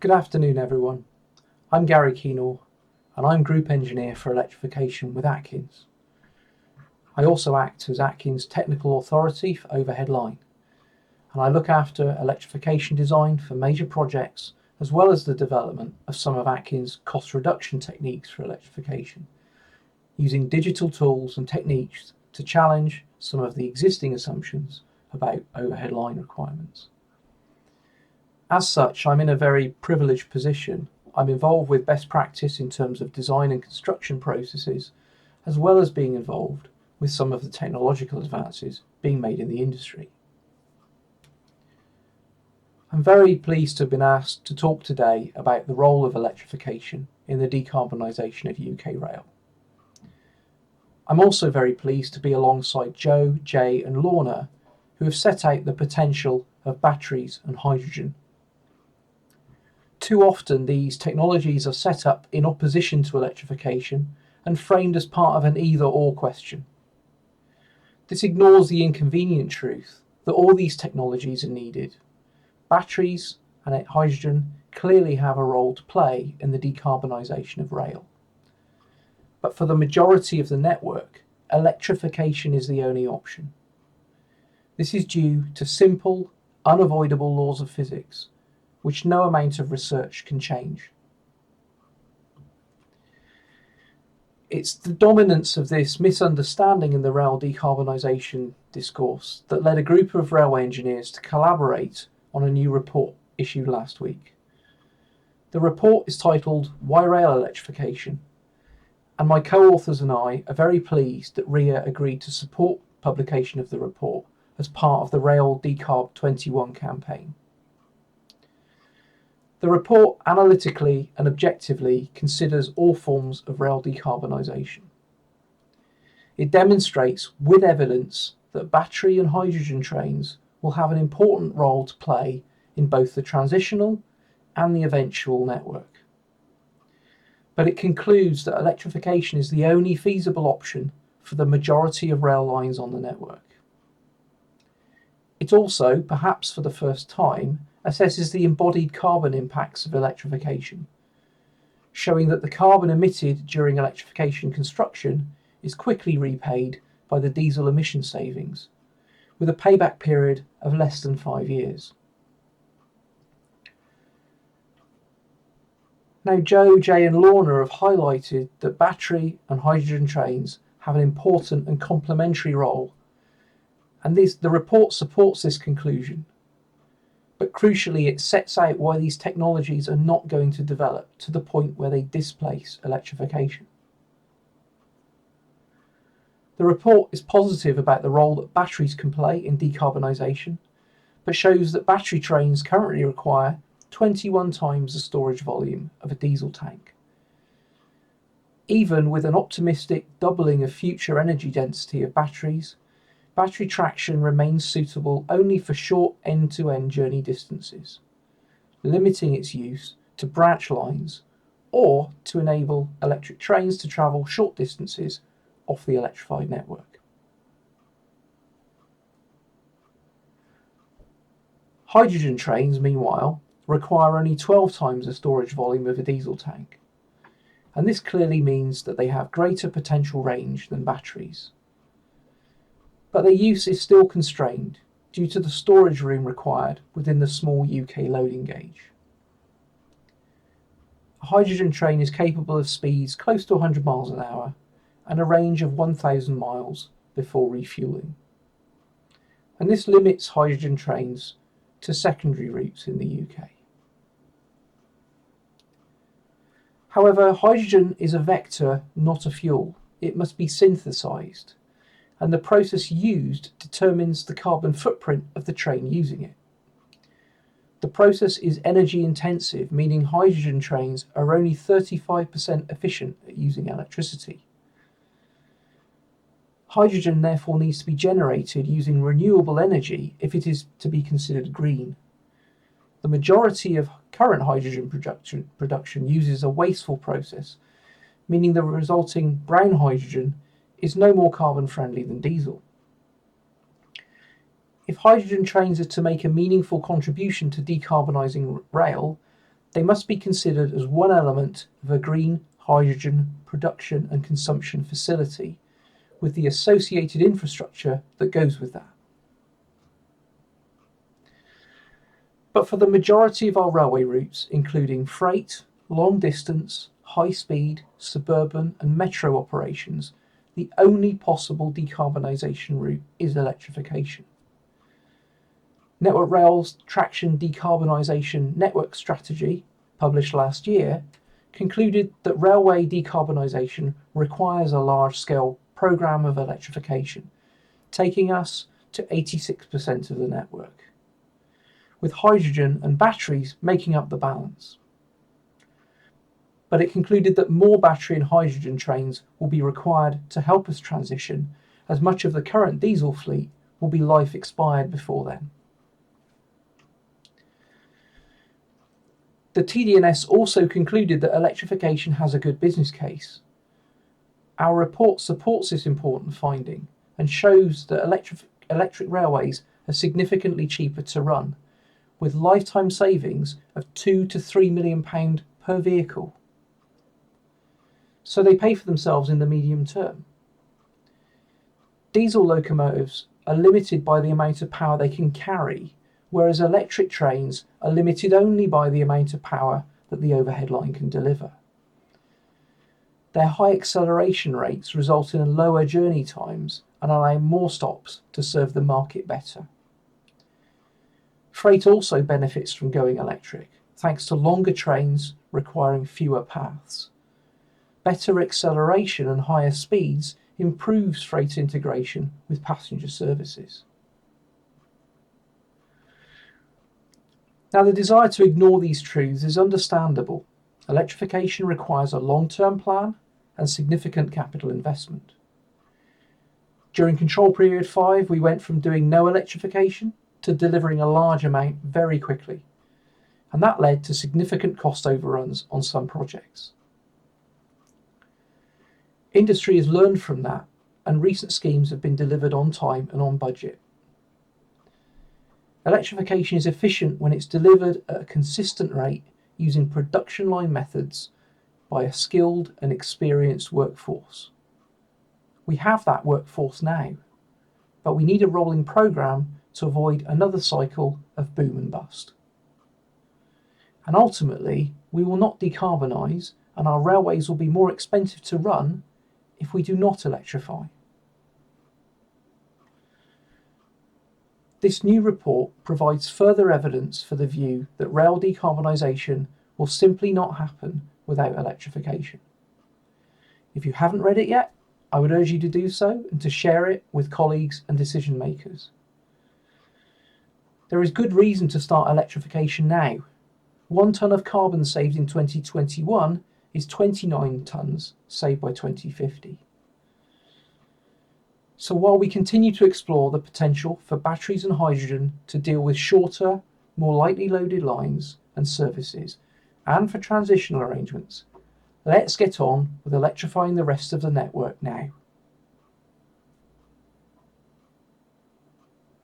Good afternoon, everyone. I'm Gary Keynote, and I'm Group Engineer for Electrification with Atkins. I also act as Atkins Technical Authority for Overhead Line, and I look after electrification design for major projects, as well as the development of some of Atkins' cost reduction techniques for electrification, using digital tools and techniques to challenge some of the existing assumptions about overhead line requirements. As such, I'm in a very privileged position. I'm involved with best practice in terms of design and construction processes, as well as being involved with some of the technological advances being made in the industry. I'm very pleased to have been asked to talk today about the role of electrification in the decarbonisation of UK rail. I'm also very pleased to be alongside Joe, Jay and Lorna, who have set out the potential of batteries and hydrogen. Too often these technologies are set up in opposition to electrification and framed as part of an either-or question. This ignores the inconvenient truth that all these technologies are needed. Batteries and hydrogen clearly have a role to play in the decarbonisation of rail. But for the majority of the network, electrification is the only option. This is due to simple, unavoidable laws of physics, which no amount of research can change. It's the dominance of this misunderstanding in the rail decarbonisation discourse that led a group of railway engineers to collaborate on a new report issued last week. The report is titled Why Rail Electrification, and my co-authors and I are very pleased that RIA agreed to support publication of the report as part of the Rail Decarb 21 campaign. The report analytically and objectively considers all forms of rail decarbonisation. It demonstrates with evidence that battery and hydrogen trains will have an important role to play in both the transitional and the eventual network. But it concludes that electrification is the only feasible option for the majority of rail lines on the network. It also, perhaps for the first time, assesses the embodied carbon impacts of electrification, showing that the carbon emitted during electrification construction is quickly repaid by the diesel emission savings, with a payback period of less than 5 years. Now, Joe, Jay and Lorna have highlighted that battery and hydrogen trains have an important and complementary role, and the report supports this conclusion. But crucially, it sets out why these technologies are not going to develop to the point where they displace electrification. The report is positive about the role that batteries can play in decarbonisation, but shows that battery trains currently require 21 times the storage volume of a diesel tank. Even with an optimistic doubling of future energy density of batteries, battery traction remains suitable only for short end-to-end journey distances, limiting its use to branch lines or to enable electric trains to travel short distances off the electrified network. Hydrogen trains, meanwhile, require only 12 times the storage volume of a diesel tank, and this clearly means that they have greater potential range than batteries. But their use is still constrained due to the storage room required within the small UK loading gauge. A hydrogen train is capable of speeds close to 100 miles an hour and a range of 1,000 miles before refuelling. And this limits hydrogen trains to secondary routes in the UK. However, hydrogen is a vector, not a fuel. It must be synthesised, and the process used determines the carbon footprint of the train using it. The process is energy intensive, meaning hydrogen trains are only 35% efficient at using electricity. Hydrogen therefore needs to be generated using renewable energy if it is to be considered green. The majority of current hydrogen production uses a wasteful process, meaning the resulting brown hydrogen is no more carbon friendly than diesel. If hydrogen trains are to make a meaningful contribution to decarbonising rail, They must be considered as one element of a green hydrogen production and consumption facility, with the associated infrastructure that goes with that. But for the majority of our railway routes, including freight, long distance, high speed, suburban and metro operations, the only possible decarbonisation route is electrification. Network Rail's Traction Decarbonisation Network Strategy, published last year, concluded that railway decarbonisation requires a large-scale programme of electrification, taking us to 86% of the network, with hydrogen and batteries making up the balance. But it concluded that more battery and hydrogen trains will be required to help us transition, as much of the current diesel fleet will be life expired before then. The TDNS also concluded that electrification has a good business case. Our report supports this important finding and shows that electric railways are significantly cheaper to run, with lifetime savings of £2 to £3 million per vehicle. So they pay for themselves in the medium term. Diesel locomotives are limited by the amount of power they can carry, whereas electric trains are limited only by the amount of power that the overhead line can deliver. Their high acceleration rates result in lower journey times and allow more stops to serve the market better. Freight also benefits from going electric, thanks to longer trains requiring fewer paths. Better acceleration and higher speeds improves freight integration with passenger services. Now, the desire to ignore these truths is understandable. Electrification requires a long-term plan and significant capital investment. During Control Period 5, we went from doing no electrification to delivering a large amount very quickly, and that led to significant cost overruns on some projects. Industry has learned from that, and recent schemes have been delivered on time and on budget. Electrification is efficient when it's delivered at a consistent rate using production line methods by a skilled and experienced workforce. We have that workforce now, but we need a rolling programme to avoid another cycle of boom and bust. And ultimately, we will not decarbonise, and our railways will be more expensive to run if we do not electrify. This new report provides further evidence for the view that rail decarbonisation will simply not happen without electrification. If you haven't read it yet, I would urge you to do so and to share it with colleagues and decision makers. There is good reason to start electrification now. 1 tonne of carbon saved in 2021 is 29 tonnes saved by 2050. So while we continue to explore the potential for batteries and hydrogen to deal with shorter, more lightly loaded lines and services, and for transitional arrangements, let's get on with electrifying the rest of the network now.